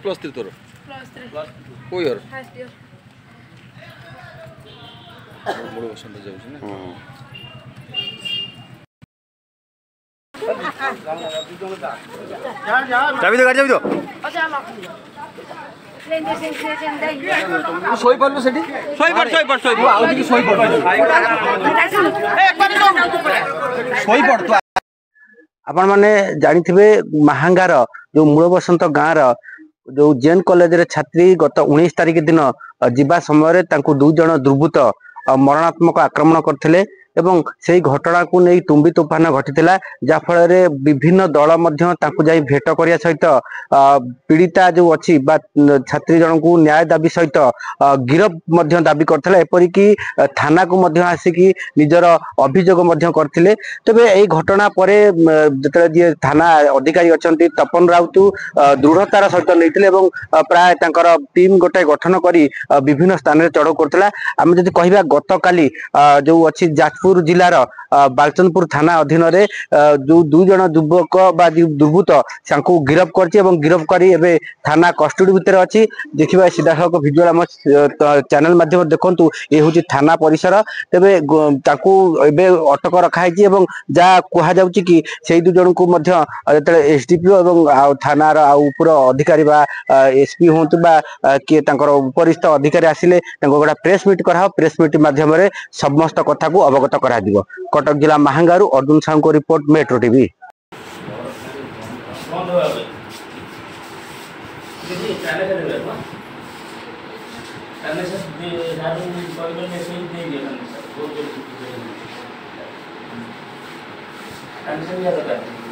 Plus 3 तोर +3 को year first year मूल बसंत जाउछ ना चाबी दो गाड़ी चाबी दो अच्छा हम सोई पड़लो सेठी सोई पड़ आउ टिके सोई पड़ सोई पड़ तो आपण माने जानिथिबे महांगार जो मूल बसंत गाँव रो जो जेन कॉलेज रे छात्री गत 19 तारिख दिन जीवा समय तांको दु जण दुर्बृत्त मरणात्मक आक्रमण करथिले एवं से घटना को नहीं तुम्बी तूफान घटीला जहाँफल विभिन्न दल जाई भेट करिया सहित पीड़िता जो अच्छी छात्री जन को न्याय दाबी सहित गिरफ दाबी करथिला एपरिक थाना को आसिकी निजर अभियोग करथिले तबे एई घटना परे जतले जे थाना अधिकारी अछंती तपन राउत दृढ़तार सहित नैथिले एवं प्राय तांकर टीम गोटे गठन करी विभिन्न स्थान रे चढ़ाऊ करथिला आमे जदि कहिबा गत काली जो अच्छी जाजपुर जिलार बालचंदपुर थाना अधीन रे जो 2 जण युवक बा दुर्बृत्त गिरफ गिरफ करी एबे थाना कस्टडी भितर अछि देखिबा सीधा सड़क भिजुअल हम चैनल माध्यम देखंतु ए होची थाना परिसर तबे ताकू एबे अटक रखा है एवं जा कहा जाउची कि सेई 2 जण को मध्य जतले एसडीपीओ एवं थानार ऊपर अधिकारी बा एसपी होंतु बा के तांकर उपरिस्थ अधिकारी आसिले तांको गोटा प्रेस मीट करा प्रेस मीट माध्यम रे समस्त कथा को अवगत करा दिबो। कटक जिला महांगारू अर्जुन साहू को report metro TV. Kan saya lihat